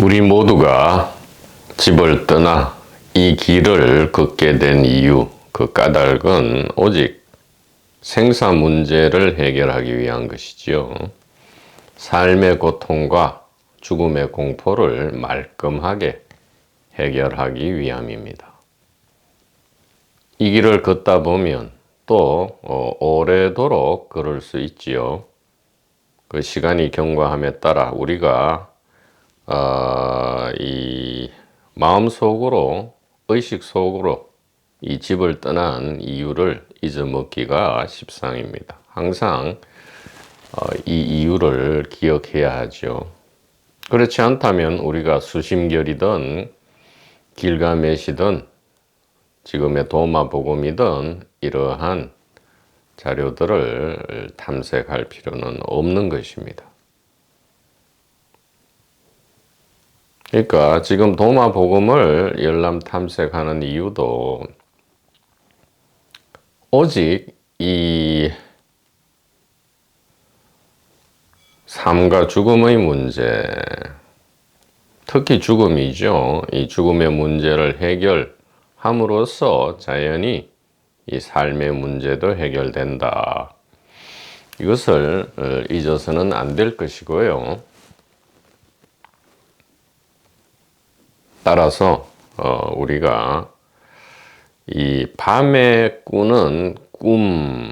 우리 모두가 집을 떠나 이 길을 걷게 된 이유, 그 까닭은 오직 생사 문제를 해결하기 위한 것이지요. 삶의 고통과 죽음의 공포를 말끔하게 해결하기 위함입니다. 이 길을 걷다 보면 또 오래도록 걸을 수 있지요. 그 시간이 경과함에 따라 우리가 이 마음속으로, 의식 속으로 이 집을 떠난 이유를 잊어먹기가 십상입니다. 항상 이 이유를 기억해야 하죠. 그렇지 않다면 우리가 수심결이든 길가메시든 지금의 도마복음이든 이러한 자료들을 탐색할 필요는 없는 것입니다. 그러니까 지금 도마복음을 열람 탐색하는 이유도 오직 이 삶과 죽음의 문제, 특히 죽음이죠. 이 죽음의 문제를 해결함으로써 자연히 이 삶의 문제도 해결된다. 이것을 잊어서는 안 될 것이고요. 따라서 우리가 이 밤에 꾸는 꿈,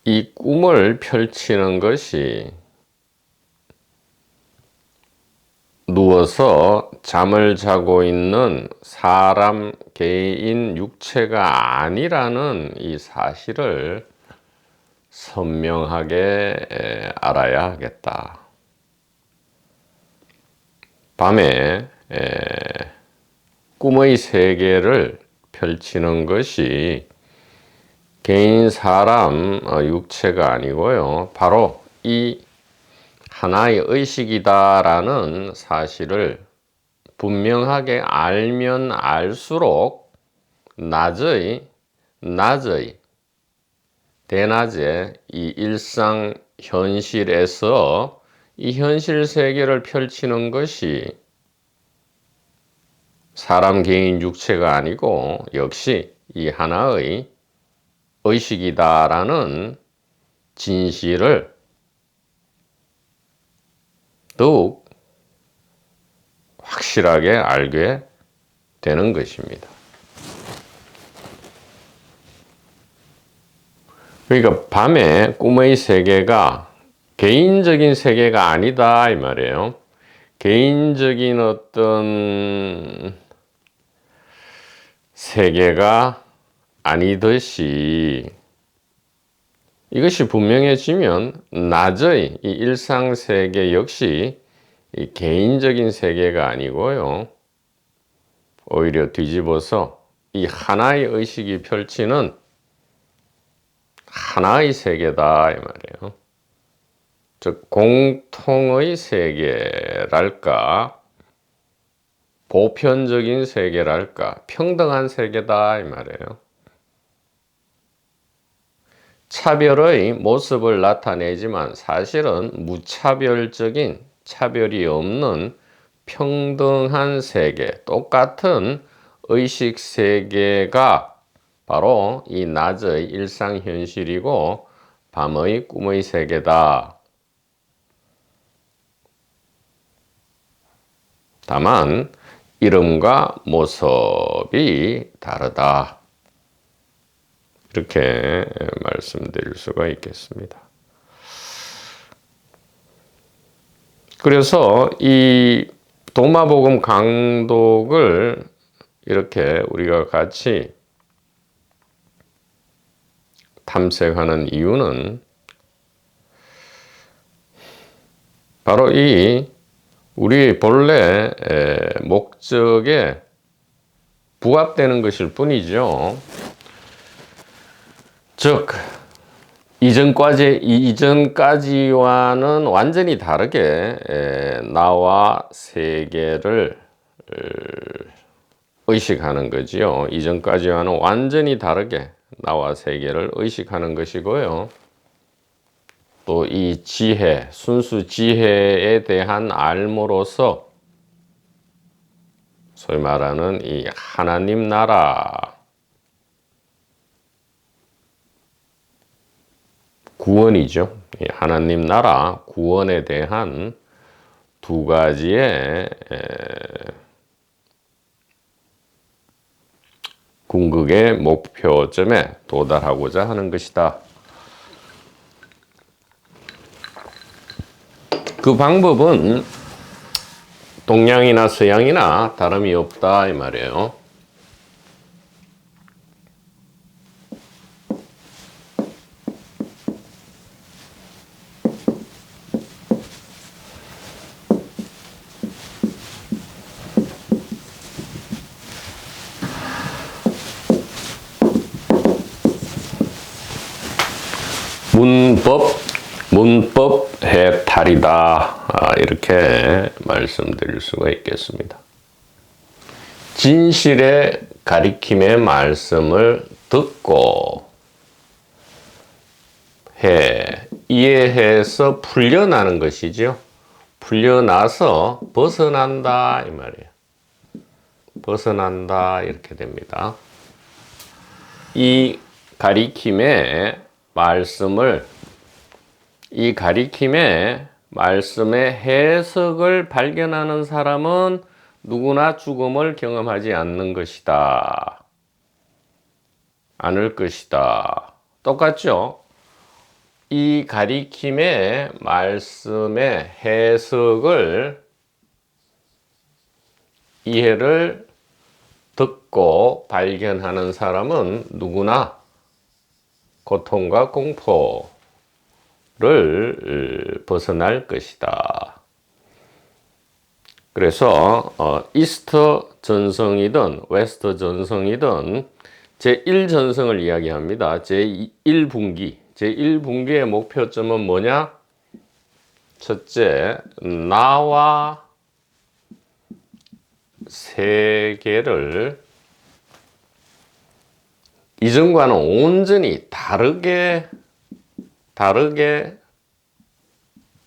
이 꿈을 펼치는 것이 누워서 잠을 자고 있는 사람 개인 육체가 아니라는 이 사실을 선명하게 알아야 하겠다. 밤에 꿈의 세계를 펼치는 것이 개인 사람 육체가 아니고요. 바로 이 하나의 의식이다라는 사실을 분명하게 알면 알수록 대낮에 이 일상 현실에서 이 현실 세계를 펼치는 것이 사람 개인 육체가 아니고 역시 이 하나의 의식이다라는 진실을 더욱 확실하게 알게 되는 것입니다. 그러니까 밤에 꿈의 세계가 개인적인 세계가 아니다 이 말이에요. 개인적인 어떤 세계가 아니듯이 이것이 분명해지면 낮의 이 일상 세계 역시 이 개인적인 세계가 아니고요. 오히려 뒤집어서 이 하나의 의식이 펼치는 하나의 세계다 이 말이에요. 즉 공통의 세계랄까, 보편적인 세계랄까, 평등한 세계다 이 말이에요. 차별의 모습을 나타내지만 사실은 무차별적인, 차별이 없는 평등한 세계, 똑같은 의식 세계가 바로 이 낮의 일상 현실이고 밤의 꿈의 세계다. 다만 이름과 모습이 다르다. 이렇게 말씀드릴 수가 있겠습니다. 그래서 이 도마복음 강독을 이렇게 우리가 같이 탐색하는 이유는 바로 이 우리 본래 목적에 부합되는 것일 뿐이죠. 즉 이전까지와는 완전히 다르게 나와 세계를 의식하는 거지요. 이전까지와는 완전히 다르게 나와 세계를 의식하는 것이고요. 또 이 지혜, 순수 지혜에 대한 알므로서 소위 말하는 이 하나님 나라 구원이죠. 이 하나님 나라 구원에 대한 두 가지의 궁극의 목표점에 도달하고자 하는 것이다. 그 방법은 동양이나 서양이나 다름이 없다 이 말이에요. 문법 해탈이다. 이렇게 말씀드릴 수가 있겠습니다. 진실의 가리킴의 말씀을 듣고 이해해서 풀려나는 것이죠. 풀려나서 벗어난다 이 말이에요. 벗어난다 이렇게 됩니다. 이 가리킴의 말씀의 해석을 발견하는 사람은 누구나 죽음을 경험하지 않을 것이다. 똑같죠? 이 가리킴의 말씀의 해석을, 이해를 듣고 발견하는 사람은 누구나 고통과 공포를 벗어날 것이다. 그래서 이스트 전성이든 웨스트 전성이든 제1전성을 이야기합니다. 제1분기의 목표점은 뭐냐? 첫째, 나와 세계를 이전과는 온전히 다르게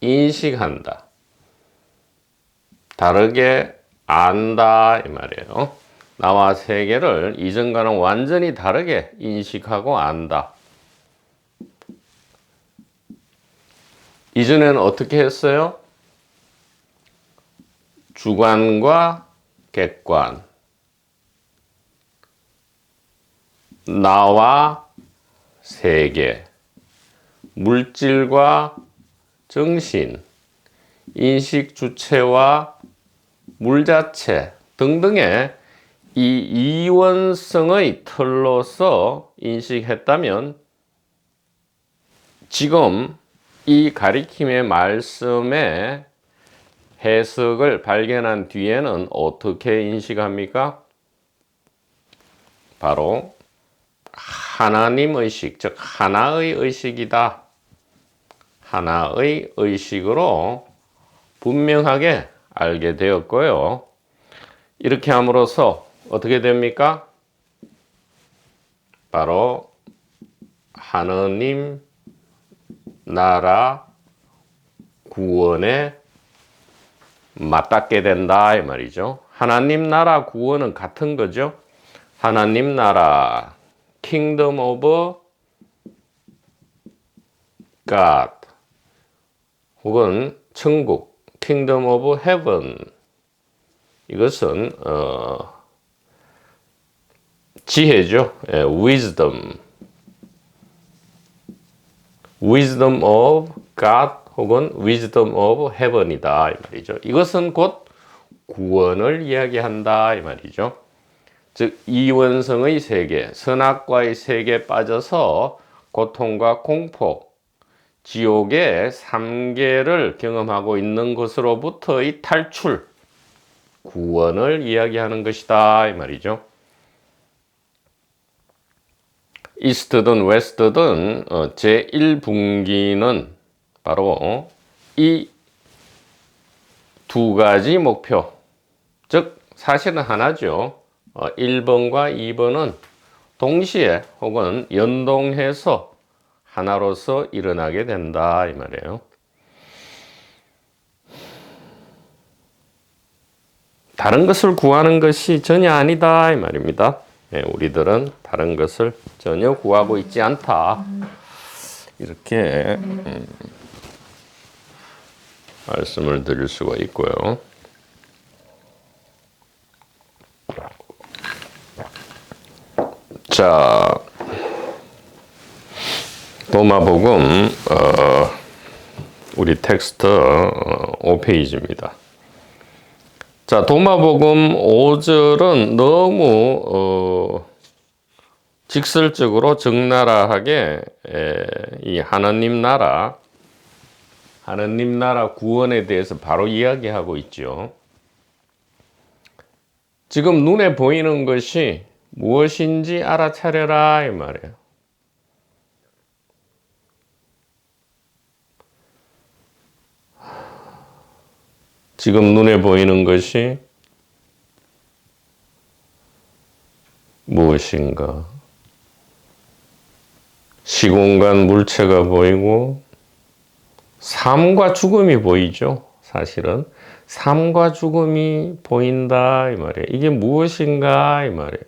인식한다. 다르게 안다 이 말이에요. 나와 세계를 이전과는 완전히 다르게 인식하고 안다. 이전에는 어떻게 했어요? 주관과 객관, 나와 세계, 물질과 정신, 인식 주체와 물 자체 등등의 이 이원성의 틀로서 인식했다면, 지금 이 가리킴의 말씀의 해석을 발견한 뒤에는 어떻게 인식합니까? 바로 하나님 의식, 즉 하나의 의식이다. 하나의 의식으로 분명하게 알게 되었고요. 이렇게 함으로써 어떻게 됩니까? 바로 하느님 나라 구원에 맞닿게 된다 이 말이죠. 하나님 나라 구원은 같은 거죠. 하나님 나라 Kingdom of God 혹은 천국 Kingdom of Heaven, 이것은 지혜죠. Wisdom of God 혹은 Wisdom of Heaven이다 이 말이죠. 이것은 곧 구원을 이야기한다 이 말이죠. 즉 이원성의 세계, 선악과의 세계에 빠져서 고통과 공포, 지옥의 3계를 경험하고 있는 것으로부터의 탈출, 구원을 이야기하는 것이다 이 말이죠. 이스트든 웨스트든 제1분기는 바로 이 두 가지 목표, 즉 사실은 하나죠. 1번과 2번은 동시에 혹은 연동해서 하나로서 일어나게 된다 이 말이에요. 다른 것을 구하는 것이 전혀 아니다 이 말입니다. 우리들은 다른 것을 전혀 구하고 있지 않다. 이렇게 말씀을 드릴 수가 있고요. 자, 도마복음 우리 텍스트 5페이지입니다. 자, 도마복음 5절은 너무 직설적으로 적나라하게 이 하나님 나라 구원에 대해서 바로 이야기하고 있죠. 지금 눈에 보이는 것이 무엇인지 알아차려라 이 말이에요. 지금 눈에 보이는 것이 무엇인가? 시공간 물체가 보이고 삶과 죽음이 보이죠. 사실은 삶과 죽음이 보인다 이 말이에요. 이게 무엇인가 이 말이에요.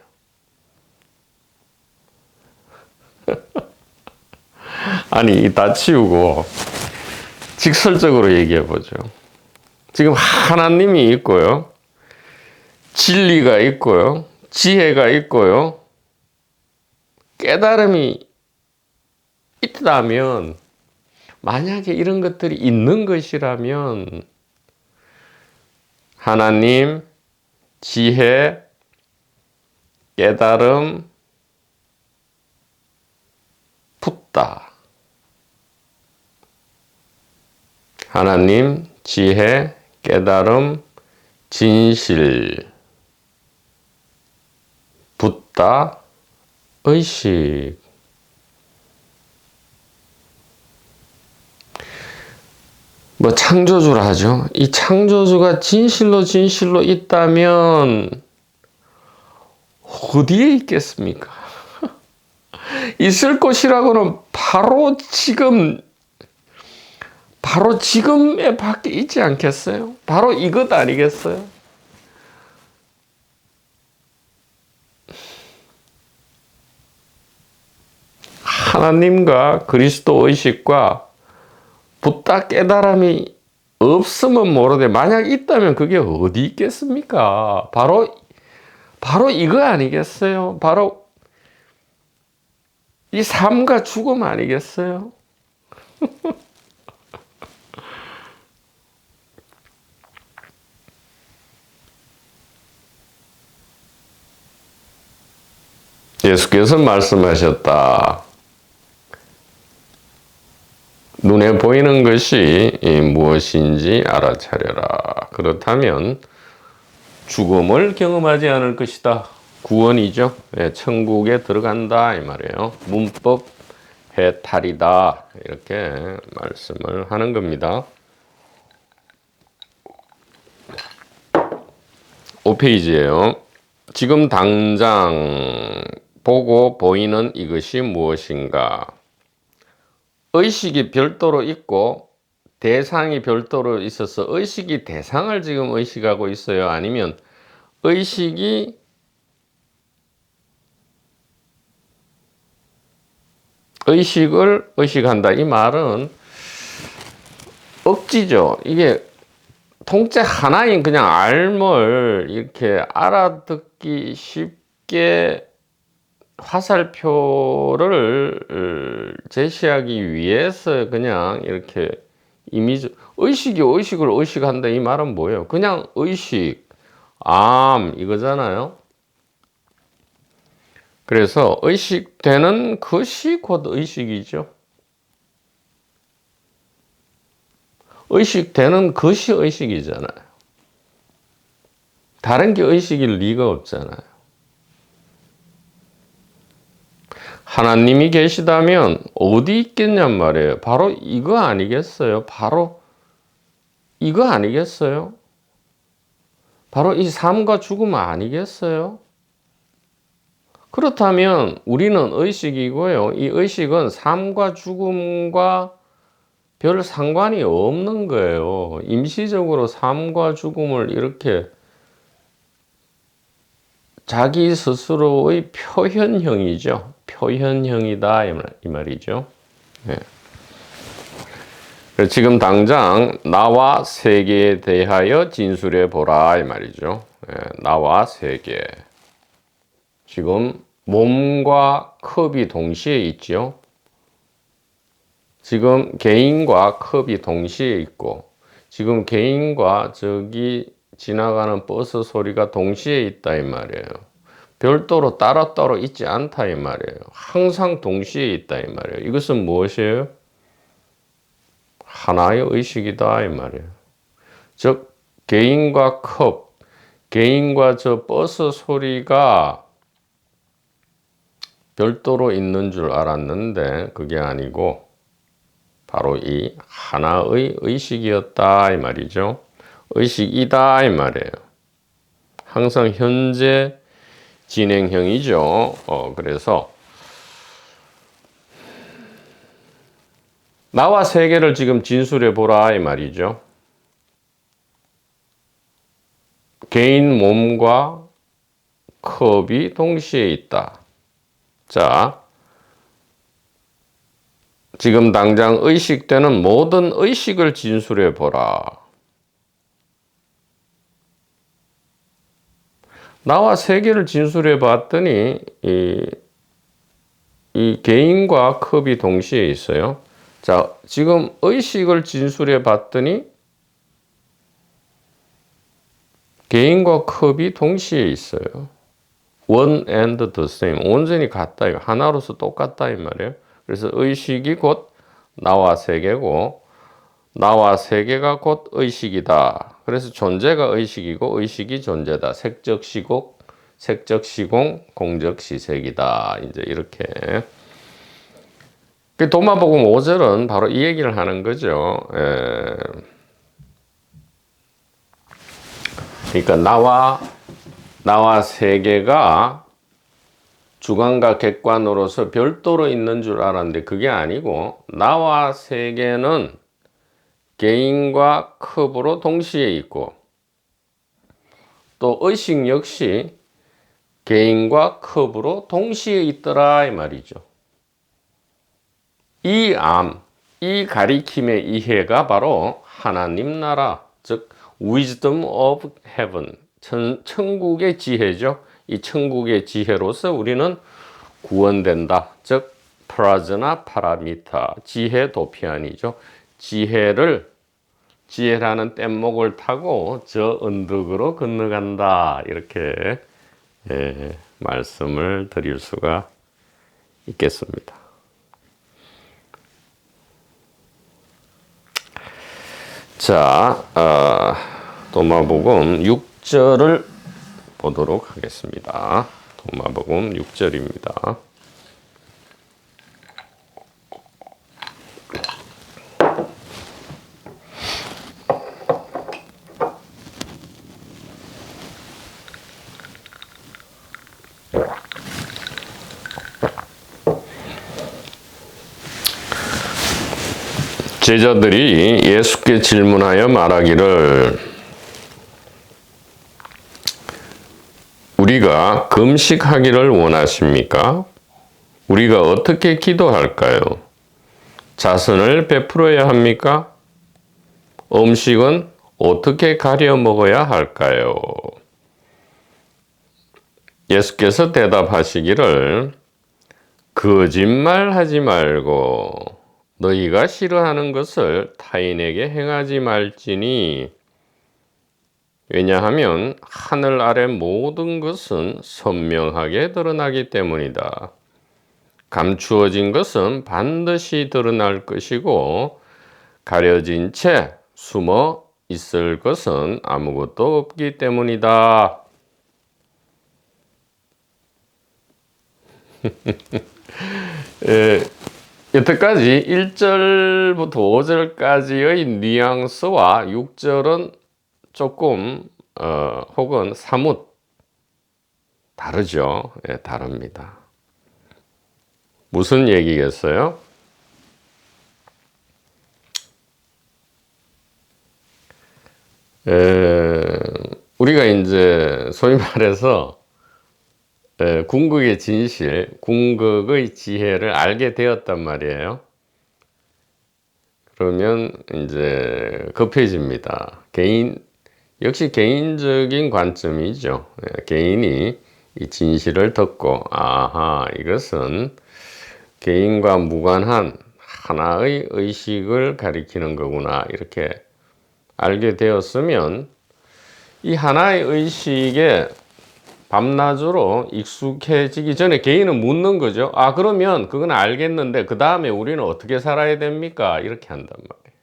아니 다 치우고 직설적으로 얘기해 보죠. 지금 하나님이 있고요. 진리가 있고요. 지혜가 있고요. 깨달음이 있다면, 만약에 이런 것들이 있는 것이라면 하나님, 지혜, 깨달음, 붙다. 하나님, 지혜, 깨달음, 진실, 붙다, 의식. 뭐 창조주라 하죠. 이 창조주가 진실로 있다면 어디에 있겠습니까? 있을 곳이라고는 바로 지금에 밖에 있지 않겠어요? 바로 이것 아니겠어요? 하나님과 그리스도 의식과 붙다 깨달음이 없으면 모르되 만약 있다면 그게 어디 있겠습니까? 바로 이거 아니겠어요? 바로 이 삶과 죽음 아니겠어요? 예수께서 말씀하셨다. 눈에 보이는 것이 무엇인지 알아차려라. 그렇다면 죽음을 경험하지 않을 것이다. 구원이죠. 천국에 들어간다 이 말이에요. 문법 해탈이다. 이렇게 말씀을 하는 겁니다. 5페이지예요. 지금 당장 보고 보이는 이것이 무엇인가? 의식이 별도로 있고 대상이 별도로 있어서 의식이 대상을 지금 의식하고 있어요? 아니면 의식이 의식을 의식한다? 이 말은 억지죠. 이게 통째 하나인 그냥 알물 이렇게 알아듣기 쉽게 화살표를 제시하기 위해서 그냥 이렇게 이미지 의식이 의식을 의식한다 이 말은 뭐예요? 그냥 의식, 암 이거잖아요. 그래서 의식되는 것이 곧 의식이죠. 의식되는 것이 의식이잖아요. 다른 게 의식일 리가 없잖아요. 하나님이 계시다면 어디 있겠냔 말이에요. 바로 이거 아니겠어요? 바로 이거 아니겠어요? 바로 이 삶과 죽음 아니겠어요? 그렇다면 우리는 의식이고요. 이 의식은 삶과 죽음과 별 상관이 없는 거예요. 임시적으로 삶과 죽음을 이렇게 자기 스스로의 표현형이죠. 표현형이다 이 말이죠. 네. 지금 당장 나와 세계에 대하여 진술해 보라 이 말이죠. 네. 나와 세계. 지금 몸과 컵이 동시에 있죠. 지금 개인과 컵이 동시에 있고 지금 개인과 저기 지나가는 버스 소리가 동시에 있다 이 말이에요. 별도로 따로따로 있지 않다 이 말이에요. 항상 동시에 있다 이 말이에요. 이것은 무엇이에요? 하나의 의식이다 이 말이에요. 즉 개인과 컵, 개인과 저 버스 소리가 별도로 있는 줄 알았는데 그게 아니고 바로 이 하나의 의식이었다 이 말이죠. 의식이다 이 말이에요. 항상 현재 진행형이죠. 그래서 나와 세계를 지금 진술해 보라 이 말이죠. 개인 몸과 컵이 동시에 있다. 자, 지금 당장 의식되는 모든 의식을 진술해 보라. 나와 세계를 진술해 봤더니 이 개인과 컵이 동시에 있어요. 자, 지금 의식을 진술해 봤더니 개인과 컵이 동시에 있어요. One and the same. 온전히 같다. 하나로서 똑같다 이 말이에요. 그래서 의식이 곧 나와 세계고 나와 세계가 곧 의식이다. 그래서 존재가 의식이고 의식이 존재다. 색적 시공, 공적 시색이다. 이제 이렇게. 도마복음 5절은 바로 이 얘기를 하는 거죠. 그러니까 나와 세계가 주관과 객관으로서 별도로 있는 줄 알았는데 그게 아니고 나와 세계는 개인과 컵으로 동시에 있고 또 의식 역시 개인과 컵으로 동시에 있더라 이 말이죠. 이 가리킴의 이해가 바로 하나님 나라, 즉 Wisdom of Heaven, 천국의 지혜죠. 이 천국의 지혜로서 우리는 구원된다. 즉 프라즈나 파라미타, 지혜 도피안이죠. 지혜라는 뗏목을 타고 저 언덕으로 건너간다. 이렇게 말씀을 드릴 수가 있겠습니다. 자, 도마복음 6절을 보도록 하겠습니다. 도마복음 6절입니다. 제자들이 예수께 질문하여 말하기를 우리가 금식하기를 원하십니까? 우리가 어떻게 기도할까요? 자선을 베풀어야 합니까? 음식은 어떻게 가려 먹어야 할까요? 예수께서 대답하시기를 거짓말하지 말고 너희가 싫어하는 것을 타인에게 행하지 말지니 왜냐하면 하늘 아래 모든 것은 선명하게 드러나기 때문이다. 감추어진 것은 반드시 드러날 것이고 가려진 채 숨어 있을 것은 아무것도 없기 때문이다. 여태까지 1절부터 5절까지의 뉘앙스와 6절은 조금 혹은 사뭇 다르죠. 예, 다릅니다. 무슨 얘기겠어요? 우리가 이제 소위 말해서 궁극의 진실, 궁극의 지혜를 알게 되었단 말이에요. 그러면 이제 급해집니다. 역시 개인적인 관점이죠. 개인이 이 진실을 듣고, 아하, 이것은 개인과 무관한 하나의 의식을 가리키는 거구나, 이렇게 알게 되었으면 이 하나의 의식에 밤낮으로 익숙해지기 전에 개인은 묻는 거죠. 아, 그러면 그건 알겠는데 그 다음에 우리는 어떻게 살아야 됩니까? 이렇게 한단 말이에요.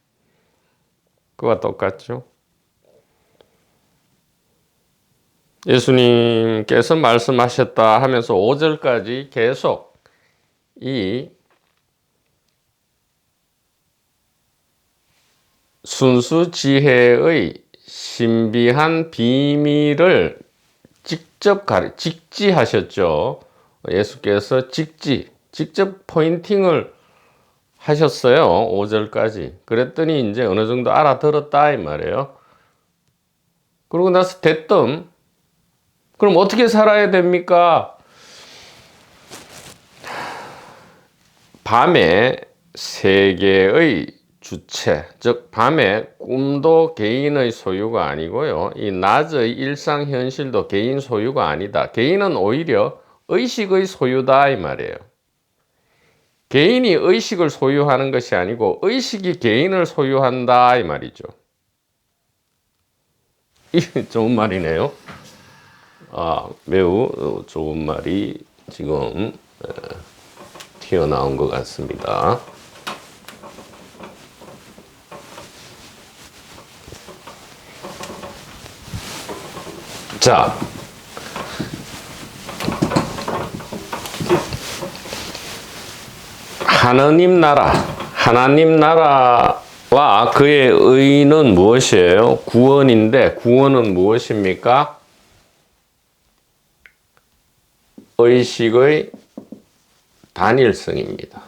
그와 똑같죠. 예수님께서 말씀하셨다 하면서 5절까지 계속 이 순수 지혜의 신비한 비밀을 직지하셨죠. 예수께서 직접 포인팅을 하셨어요. 5절까지. 그랬더니 이제 어느 정도 알아들었다 이 말이에요. 그러고 나서 대뜸 그럼 어떻게 살아야 됩니까? 밤의 세계의 주체, 즉 밤의 꿈도 개인의 소유가 아니고요. 이 낮의 일상 현실도 개인 소유가 아니다. 개인은 오히려 의식의 소유다 이 말이에요. 개인이 의식을 소유하는 것이 아니고 의식이 개인을 소유한다 이 말이죠. 좋은 말이네요. 매우 좋은 말이 지금 튀어나온 것 같습니다. 자, 하나님 나라와 그의 의는 무엇이에요? 구원인데 구원은 무엇입니까? 의식의 단일성입니다.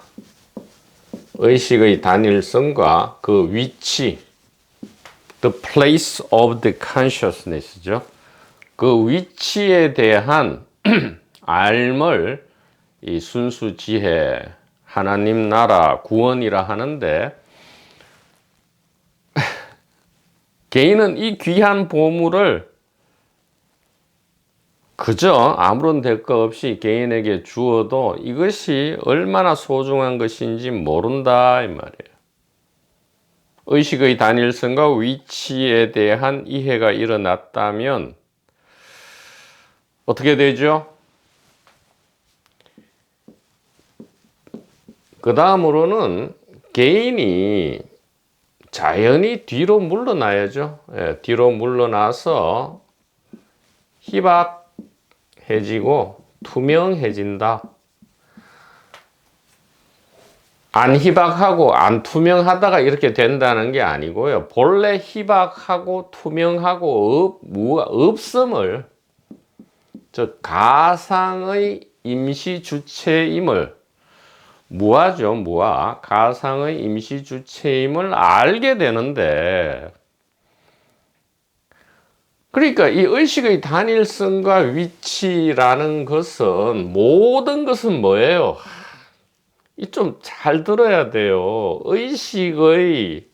의식의 단일성과 그 위치, the place of the consciousness죠. 그 위치에 대한 알을 이 순수 지혜, 하나님 나라, 구원이라 하는데 개인은 이 귀한 보물을 그저 아무런 대가 없이 개인에게 주어도 이것이 얼마나 소중한 것인지 모른다 이 말이에요. 의식의 단일성과 위치에 대한 이해가 일어났다면 어떻게 되죠? 그 다음으로는 개인이 자연히 뒤로 물러나야죠. 뒤로 물러나서 희박해지고 투명해진다. 안 희박하고 안 투명하다가 이렇게 된다는 게 아니고요. 본래 희박하고 투명하고 없음을, 즉 가상의 임시 주체임을, 무아죠, 무아. 가상의 임시 주체임을 알게 되는데, 그러니까 이 의식의 단일성과 위치라는 것은, 모든 것은 뭐예요? 이 좀 잘 들어야 돼요. 의식의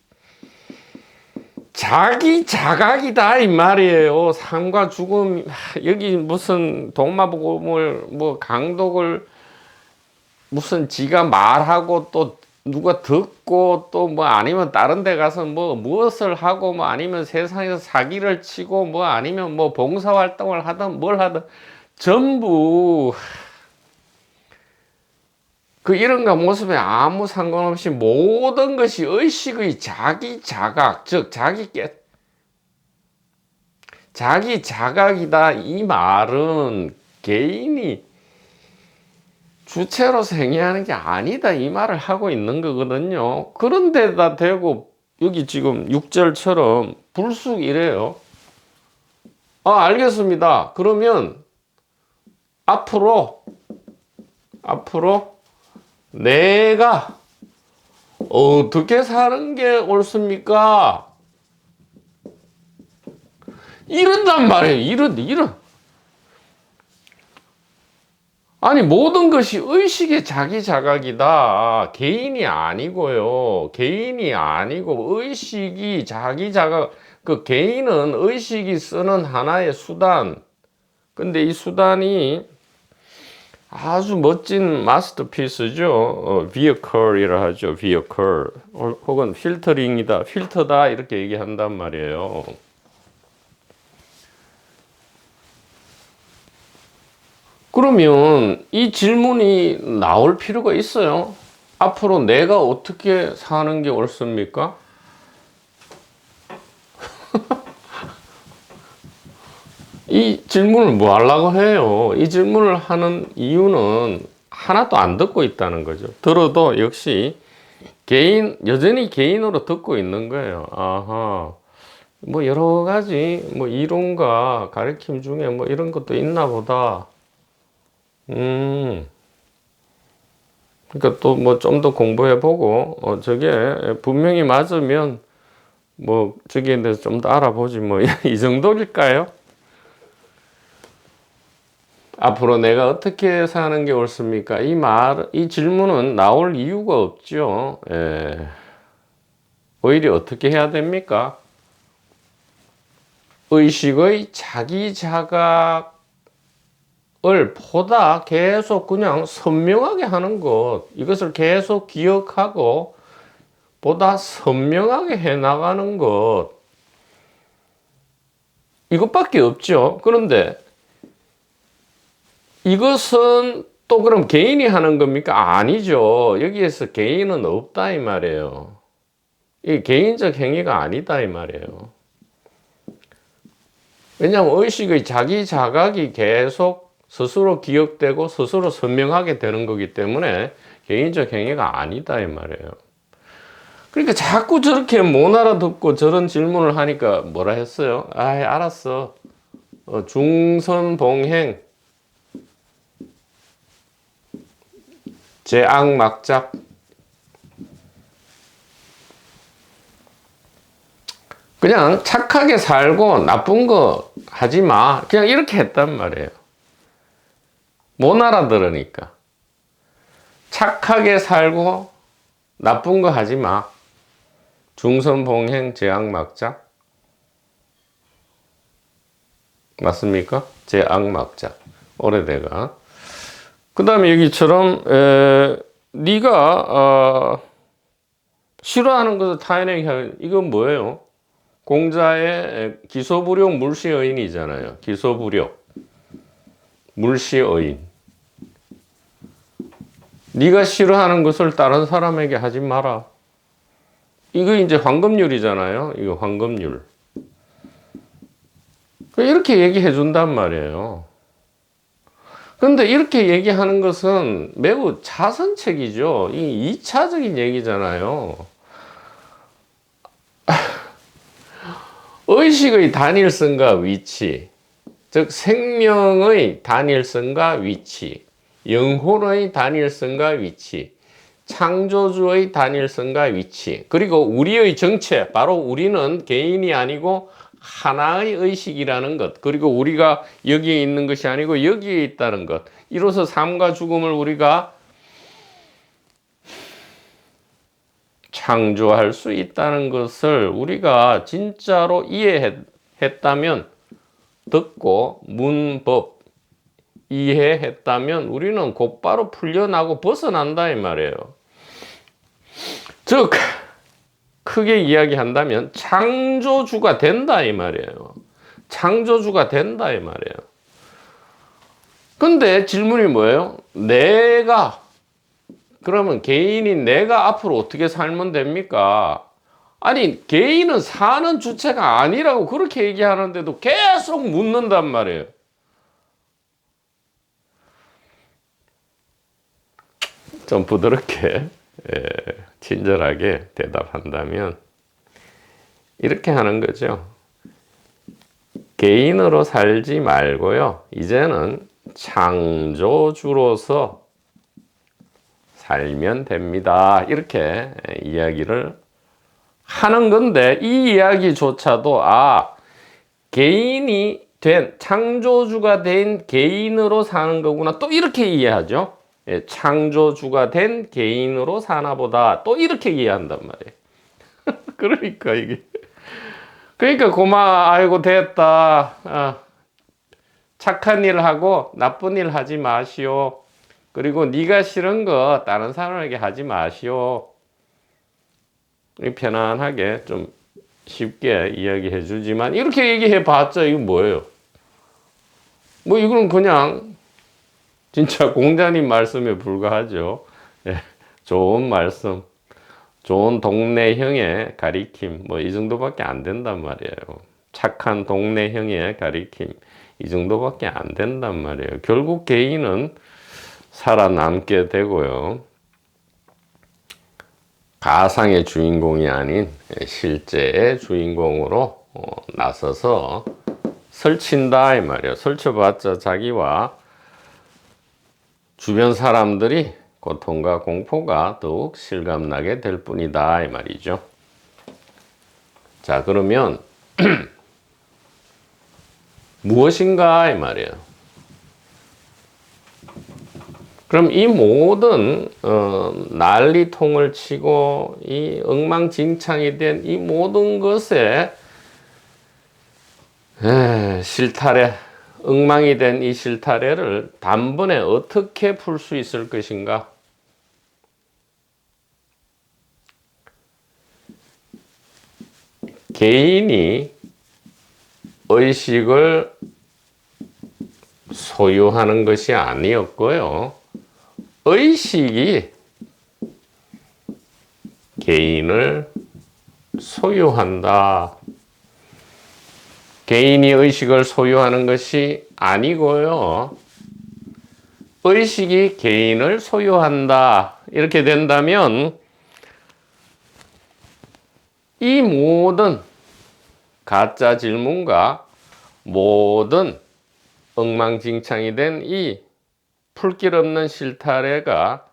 자기 자각이다 이 말이에요. 삶과 죽음, 여기 무슨 동마복음을 뭐 강독을 무슨 지가 말하고 또 누가 듣고 또 뭐 아니면 다른 데 가서 뭐 무엇을 하고 뭐 아니면 세상에서 사기를 치고 뭐 아니면 뭐 봉사활동을 하든 뭘 하든 전부 그 이런가 모습에 아무 상관없이 모든 것이 의식의 자기 자각, 즉 자기 자각이다 이 말은 개인이 주체로서 행위하는 게 아니다 이 말을 하고 있는 거거든요. 그런데다 대고 여기 지금 6절처럼 불쑥 이래요. 알겠습니다. 그러면 앞으로 내가 어떻게 사는 게 옳습니까? 이런단 말이에요. 이런. 아니, 모든 것이 의식의 자기 자각이다. 개인이 아니고요. 개인이 아니고 의식이 자기 자각. 그 개인은 의식이 쓰는 하나의 수단. 근데 이 수단이 아주 멋진 마스터피스죠. vehicle이라 하죠. vehicle. 혹은 필터링이다. 필터다. 이렇게 얘기한단 말이에요. 그러면 이 질문이 나올 필요가 있어요. 앞으로 내가 어떻게 사는 게 옳습니까? 이 질문을 뭐 하려고 해요? 이 질문을 하는 이유는 하나도 안 듣고 있다는 거죠. 들어도 역시 여전히 개인으로 듣고 있는 거예요. 아하. 뭐 여러 가지 뭐 이론과 가르침 중에 뭐 이런 것도 있나 보다. 그러니까 또 뭐 좀 더 공부해보고, 저게 분명히 맞으면 뭐 저기에 대해서 좀 더 알아보지 뭐 이 정도일까요? 앞으로 내가 어떻게 사는 게 옳습니까? 이 질문은 나올 이유가 없죠. 예. 오히려 어떻게 해야 됩니까? 의식의 자기 자각을 보다 계속 그냥 선명하게 하는 것, 이것을 계속 기억하고 보다 선명하게 해 나가는 것, 이것밖에 없죠. 그런데 이것은 또 그럼 개인이 하는 겁니까? 아니죠. 여기에서 개인은 없다 이 말이에요. 이 개인적 행위가 아니다 이 말이에요. 왜냐하면 의식의 자기 자각이 계속 스스로 기억되고 스스로 선명하게 되는 거기 때문에 개인적 행위가 아니다 이 말이에요. 그러니까 자꾸 저렇게 못 알아듣고 저런 질문을 하니까 뭐라 했어요? 아이, 알았어. 중선봉행, 제악막작. 그냥 착하게 살고 나쁜 거 하지 마. 그냥 이렇게 했단 말이에요. 못 알아들으니까. 착하게 살고 나쁜 거 하지 마. 중선봉행, 제악막작. 맞습니까? 제악막작. 오래돼가. 그 다음에 여기처럼 네가 싫어하는 것을 타인에게 하는, 이건 뭐예요? 공자의 기소불욕 물시어인이잖아요. 기소불욕 물시어인. 네가 싫어하는 것을 다른 사람에게 하지 마라. 이거 이제 황금률이잖아요. 이거 황금률. 이렇게 얘기해 준단 말이에요. 근데 이렇게 얘기하는 것은 매우 자선책이죠. 이 2차적인 얘기잖아요. 의식의 단일성과 위치, 즉 생명의 단일성과 위치, 영혼의 단일성과 위치, 창조주의 단일성과 위치, 그리고 우리의 정체, 바로 우리는 개인이 아니고 하나의 의식이라는 것, 그리고 우리가 여기에 있는 것이 아니고 여기에 있다는 것, 이로써 삶과 죽음을 우리가 창조할 수 있다는 것을 우리가 진짜로 이해했다면, 듣고 문법 이해했다면 우리는 곧바로 풀려나고 벗어난다 이 말이에요. 즉 크게 이야기한다면 창조주가 된다 이 말이에요. 창조주가 된다 이 말이에요. 근데 질문이 뭐예요? 그러면 개인인 내가 앞으로 어떻게 살면 됩니까? 아니, 개인은 사는 주체가 아니라고 그렇게 얘기하는데도 계속 묻는단 말이에요. 좀 부드럽게, 친절하게 대답한다면 이렇게 하는 거죠. 개인으로 살지 말고요. 이제는 창조주로서 살면 됩니다. 이렇게 이야기를 하는 건데, 이 이야기조차도 개인이 된, 창조주가 된 개인으로 사는 거구나, 또 이렇게 이해하죠. 창조주가 된 개인으로 사나 보다, 또 이렇게 이해한단 말이에요. 그러니까 이게, 그러니까 아이고 됐다, 착한 일 하고 나쁜 일 하지 마시오. 그리고 네가 싫은 거 다른 사람에게 하지 마시오. 편안하게 좀 쉽게 이야기해 주지만, 이렇게 얘기해 봤자 이거 뭐예요? 뭐 이거는 그냥 진짜 공자님 말씀에 불과하죠. 좋은 말씀, 좋은 동네형의 가리킴, 뭐 이 정도밖에 안 된단 말이에요. 착한 동네형의 가리킴, 이 정도밖에 안 된단 말이에요. 결국 개인은 살아남게 되고요, 가상의 주인공이 아닌 실제의 주인공으로 나서서 설친다 이 말이에요. 설쳐봤자 자기와 주변 사람들이 고통과 공포가 더욱 실감나게 될 뿐이다 이 말이죠. 자, 그러면 무엇인가 이 말이에요. 그럼 이 모든 난리통을 치고 이 엉망진창이 된 이 모든 것에 실타래, 엉망이 된 이 실타래를 단번에 어떻게 풀 수 있을 것인가? 개인이 의식을 소유하는 것이 아니었고요, 의식이 개인을 소유한다. 개인이 의식을 소유하는 것이 아니고요, 의식이 개인을 소유한다. 이렇게 된다면 이 모든 가짜 질문과 모든 엉망진창이 된 이 풀길 없는 실타래가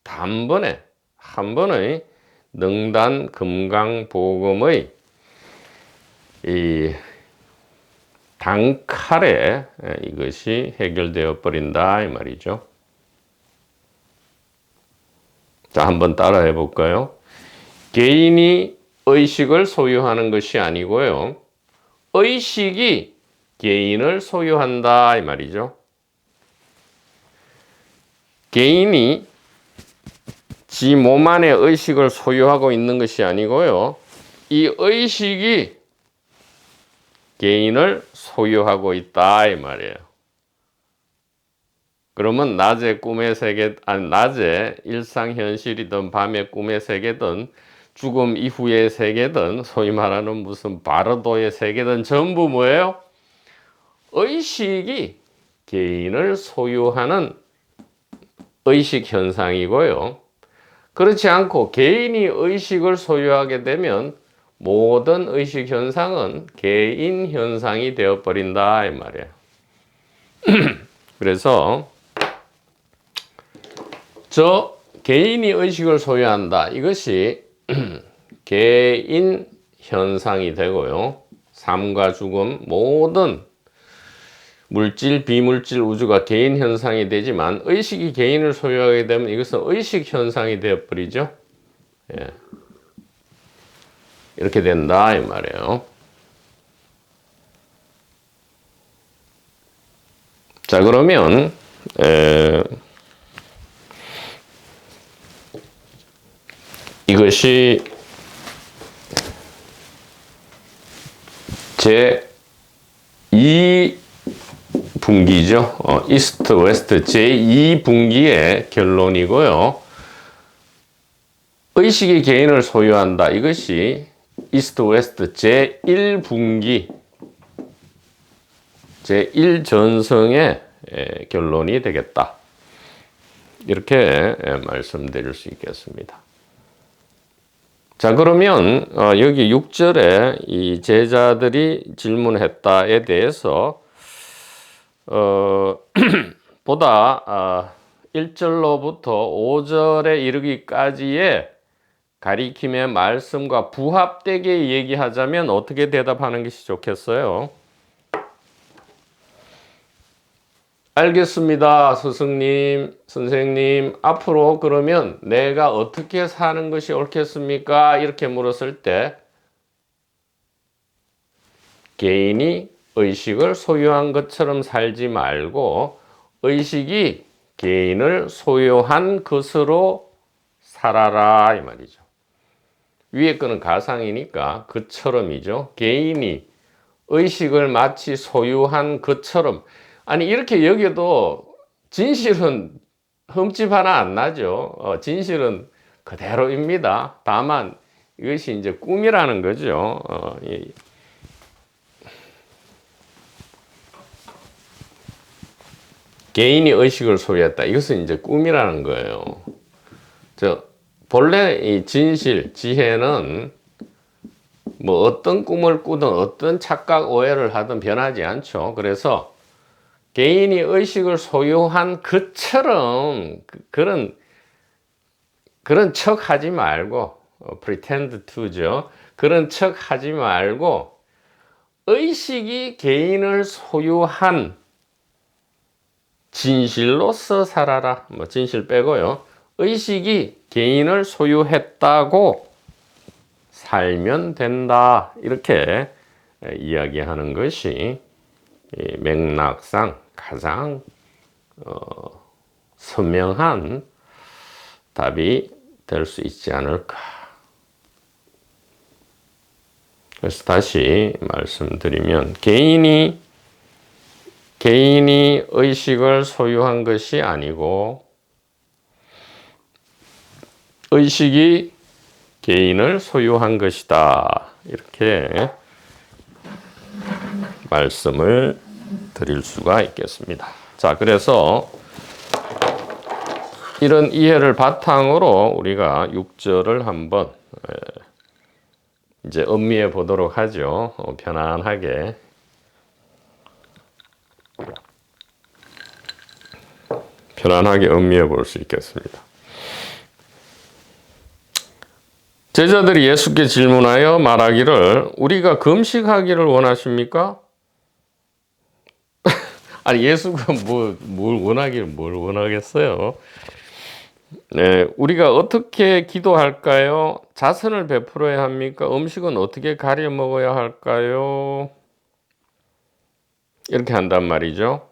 단번에 한 번의 능단 금강보금의 이 단칼에 이것이 해결되어 버린다 이 말이죠. 자, 한번 따라해 볼까요? 개인이 의식을 소유하는 것이 아니고요, 의식이 개인을 소유한다 이 말이죠. 개인이 지 몸 안에 의식을 소유하고 있는 것이 아니고요, 이 의식이 개인을 소유하고 있다 이 말이에요. 그러면 낮에 꿈의 세계, 낮에 일상 현실이든 밤에 꿈의 세계든 죽음 이후의 세계든 소위 말하는 무슨 바르도의 세계든 전부 뭐예요? 의식이 개인을 소유하는 의식 현상이고요, 그렇지 않고 개인이 의식을 소유하게 되면 모든 의식 현상은 개인 현상이 되어버린다 이 말이에요. 그래서 저 개인이 의식을 소유한다, 이것이 개인 현상이 되고요, 삶과 죽음 모든 물질, 비물질, 우주가 개인 현상이 되지만 의식이 개인을 소유하게 되면 이것은 의식 현상이 되어버리죠. 이렇게 된다 이 말이에요. 자, 그러면 이것이 제2 분기죠. 이스트 웨스트 제2분기의 결론이고요. 의식이 개인을 소유한다. 이것이 이스트 웨스트 제1분기 제1전성의 결론이 되겠다. 이렇게 말씀드릴 수 있겠습니다. 자, 그러면 여기 6절에 이 제자들이 질문했다에 대해서 보다 1절로부터 5절에 이르기까지의 가리킴의 말씀과 부합되게 얘기하자면 어떻게 대답하는 것이 좋겠어요? 알겠습니다, 스승님, 선생님. 앞으로 그러면 내가 어떻게 사는 것이 옳겠습니까? 이렇게 물었을 때 개인이 의식을 소유한 것처럼 살지 말고 의식이 개인을 소유한 것으로 살아라 이 말이죠. 위에 거는 가상이니까 그처럼이죠. 개인이 의식을 마치 소유한 것처럼, 아니 이렇게 여겨도 진실은 흠집 하나 안 나죠. 진실은 그대로입니다. 다만 이것이 이제 꿈이라는 거죠. 개인이 의식을 소유했다. 이것은 이제 꿈이라는 거예요. 본래 이 진실, 지혜는 뭐 어떤 꿈을 꾸든 어떤 착각, 오해를 하든 변하지 않죠. 그래서 개인이 의식을 소유한 것처럼 그런 척 하지 말고, pretend to죠. 그런 척 하지 말고, 의식이 개인을 소유한 진실로서 살아라. 뭐 진실 빼고요. 의식이 개인을 소유했다고 살면 된다. 이렇게 이야기하는 것이 맥락상 가장 선명한 답이 될 수 있지 않을까. 그래서 다시 말씀드리면 개인이 의식을 소유한 것이 아니고 의식이 개인을 소유한 것이다. 이렇게 말씀을 드릴 수가 있겠습니다. 자, 그래서 이런 이해를 바탕으로 우리가 6절을 한번 이제 음미해 보도록 하죠. 편안하게. 음미해 볼 수 있겠습니다. 제자들이 예수께 질문하여 말하기를 우리가 금식하기를 원하십니까? 아니 예수가 뭘 원하겠어요? 네, 우리가 어떻게 기도할까요? 자선을 베풀어야 합니까? 음식은 어떻게 가려 먹어야 할까요? 이렇게 한단 말이죠.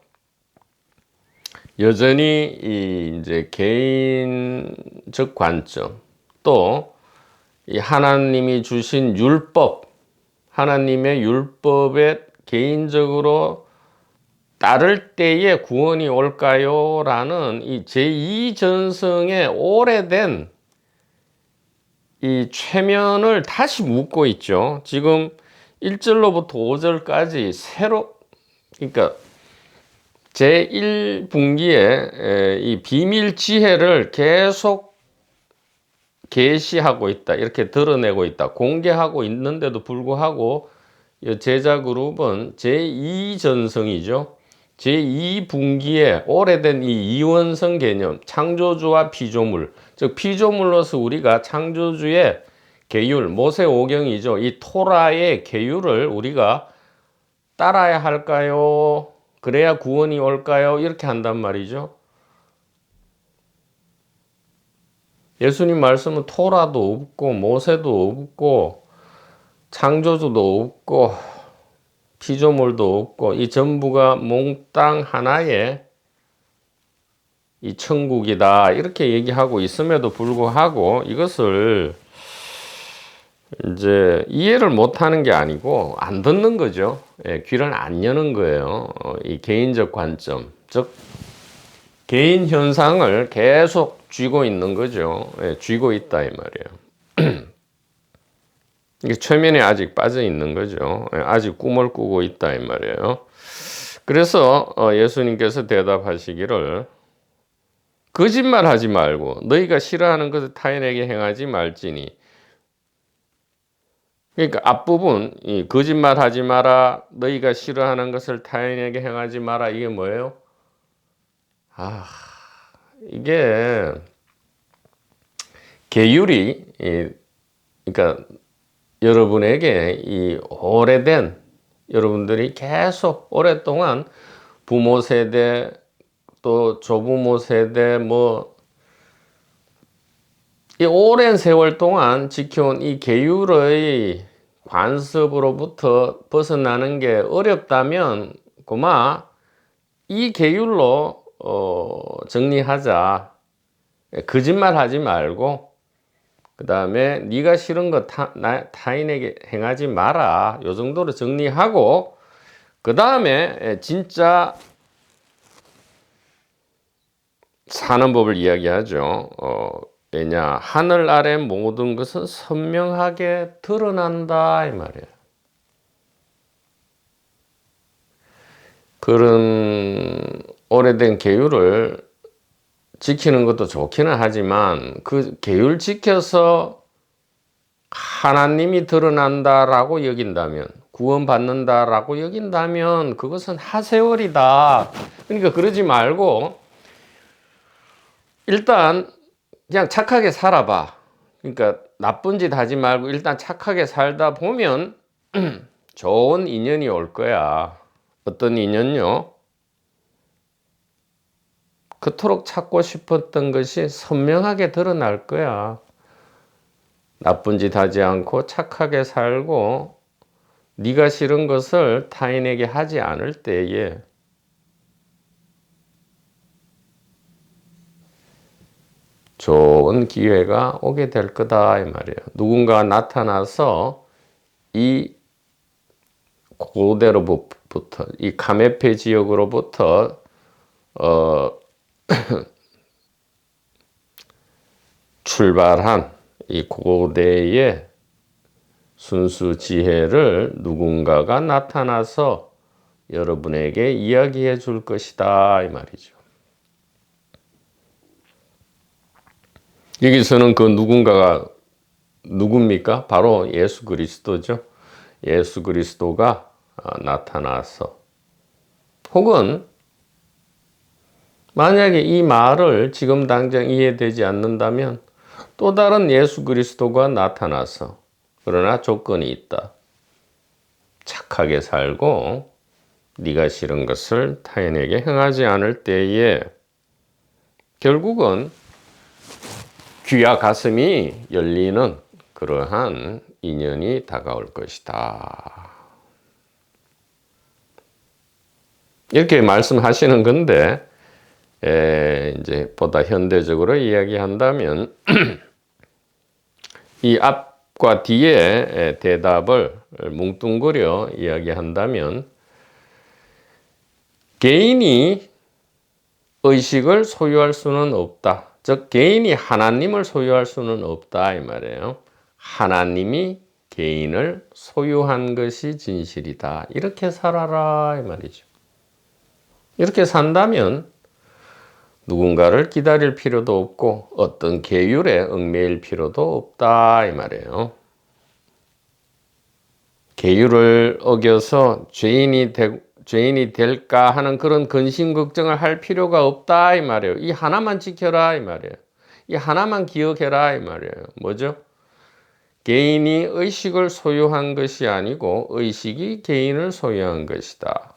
여전히 이제 개인적 관점, 또 이 하나님이 주신 율법, 하나님의 율법에 개인적으로 따를 때에 구원이 올까요? 라는 이 제2전성의 오래된 이 최면을 다시 묻고 있죠. 지금 1절로부터 5절까지 그러니까 제1분기에 이 비밀 지혜를 계속 계시하고 있다. 이렇게 드러내고 있다. 공개하고 있는데도 불구하고 제자 그룹은 제2전성이죠. 제2분기에 오래된 이 이원성 개념, 창조주와 피조물, 즉 피조물로서 우리가 창조주의 계율, 모세오경이죠. 이 토라의 계율을 우리가 따라야 할까요? 그래야 구원이 올까요? 이렇게 한단 말이죠. 예수님 말씀은 토라도 없고 모세도 없고 창조주도 없고 피조물도 없고 이 전부가 몽땅 하나의 이 천국이다 이렇게 얘기하고 있음에도 불구하고 이것을 이제 이해를 못하는 게 아니고 안 듣는 거죠. 귀를 안 여는 거예요. 이 개인적 관점, 즉 개인 현상을 계속 쥐고 있는 거죠. 쥐고 있다 이 말이에요. 이게 최면에 아직 빠져 있는 거죠. 아직 꿈을 꾸고 있다 이 말이에요. 그래서 예수님께서 대답하시기를 거짓말하지 말고 너희가 싫어하는 것을 타인에게 행하지 말지니. 그러니까 앞부분 이 거짓말하지 마라, 너희가 싫어하는 것을 타인에게 행하지 마라, 이게 뭐예요? 이게 계율이 그러니까 여러분에게 이 오래된 여러분들이 계속 오랫동안 부모 세대 또 조부모 세대 이 오랜 세월 동안 지켜온 이 계율의 관습으로부터 벗어나는 게 어렵다면 고마 이 계율로 정리하자. 거짓말 하지 말고 그 다음에 네가 싫은 거 타인에게 행하지 마라. 요 정도로 정리하고 그 다음에 진짜 사는 법을 이야기하죠. 왜냐 하늘 아래 모든 것은 선명하게 드러난다 이 말이에요. 그런 오래된 계율을 지키는 것도 좋기는 하지만 그 계율 지켜서 하나님이 드러난다라고 여긴다면 구원받는다라고 여긴다면 그것은 하세월이다. 그러니까 그러지 말고 일단 그냥 착하게 살아봐. 그러니까 나쁜 짓 하지 말고 일단 착하게 살다 보면 좋은 인연이 올 거야. 어떤 인연요? 그토록 찾고 싶었던 것이 선명하게 드러날 거야. 나쁜 짓 하지 않고 착하게 살고 네가 싫은 것을 타인에게 하지 않을 때에 좋은 기회가 오게 될 거다 이 말이에요. 누군가 나타나서 이 고대로부터 이 가메페 지역으로부터 출발한 이 고대의 순수 지혜를 누군가가 나타나서 여러분에게 이야기해 줄 것이다 이 말이죠. 여기서는 그 누군가가 누굽니까? 바로 예수 그리스도죠. 예수 그리스도가 나타나서 혹은 만약에 이 말을 지금 당장 이해되지 않는다면 또 다른 예수 그리스도가 나타나서 그러나 조건이 있다. 착하게 살고 네가 싫은 것을 타인에게 행하지 않을 때에 결국은 귀와 가슴이 열리는 그러한 인연이 다가올 것이다. 이렇게 말씀하시는 건데 이제 보다 현대적으로 이야기한다면 이 앞과 뒤에 대답을 뭉뚱그려 이야기한다면 개인이 의식을 소유할 수는 없다. 즉 개인이 하나님을 소유할 수는 없다 이 말이에요. 하나님이 개인을 소유한 것이 진실이다. 이렇게 살아라 이 말이죠. 이렇게 산다면 누군가를 기다릴 필요도 없고 어떤 계율에 얽매일 필요도 없다 이 말이에요. 계율을 어겨서 죄인이 될까 하는 그런 근심 걱정을 할 필요가 없다 이 말이에요. 이 하나만 지켜라 이 말이에요. 이 하나만 기억해라 이 말이에요. 뭐죠? 개인이 의식을 소유한 것이 아니고 의식이 개인을 소유한 것이다.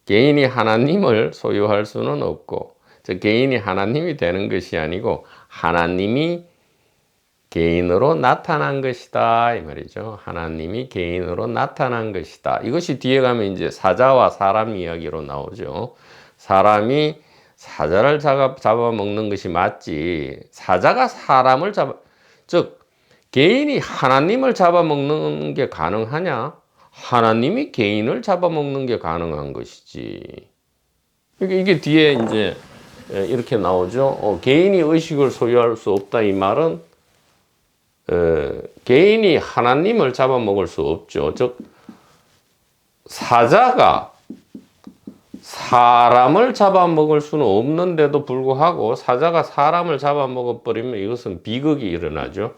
개인이 하나님을 소유할 수는 없고 즉 개인이 하나님이 되는 것이 아니고 하나님이 개인으로 나타난 것이다 이 말이죠. 하나님이 개인으로 나타난 것이다. 이것이 뒤에 가면 이제 사자와 사람 이야기로 나오죠. 사람이 사자를 잡아먹는 것이 맞지 사자가 사람을 즉 개인이 하나님을 잡아먹는 게 가능하냐? 하나님이 개인을 잡아먹는 게 가능한 것이지. 이게 뒤에 이제 이렇게 나오죠. 개인이 의식을 소유할 수 없다 이 말은 개인이 하나님을 잡아먹을 수 없죠. 즉 사자가 사람을 잡아먹을 수는 없는데도 불구하고 사자가 사람을 잡아먹어버리면 이것은 비극이 일어나죠.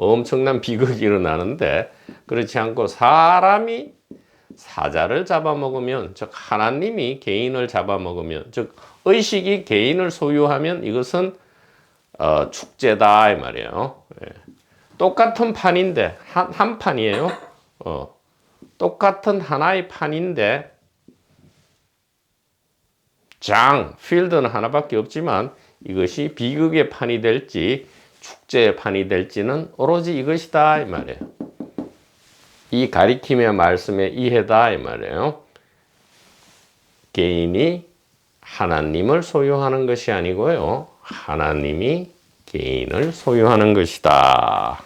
엄청난 비극이 일어나는데 그렇지 않고 사람이 사자를 잡아먹으면 즉 하나님이 개인을 잡아먹으면 즉 의식이 개인을 소유하면 이것은 축제다 이 말이에요. 예. 똑같은 판인데 한 판이에요. 똑같은 하나의 판인데 필드는 하나밖에 없지만 이것이 비극의 판이 될지 축제의 판이 될지는 오로지 이것이다 이 말이에요. 이 가리킴의 말씀의 이해다 이 말이에요. 개인이 하나님을 소유하는 것이 아니고요. 하나님이 개인을 소유하는 것이다.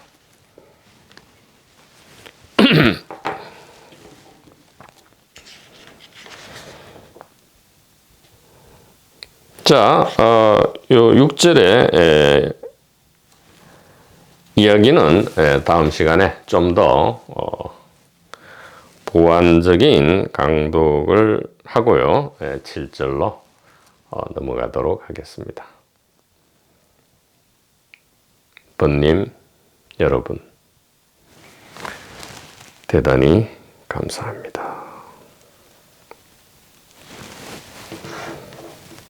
자, 요 6절의 이야기는 다음 시간에 좀 더 보완적인 강독을 하고요. 7절로 넘어가도록 하겠습니다. 번님, 여러분, 대단히 감사합니다.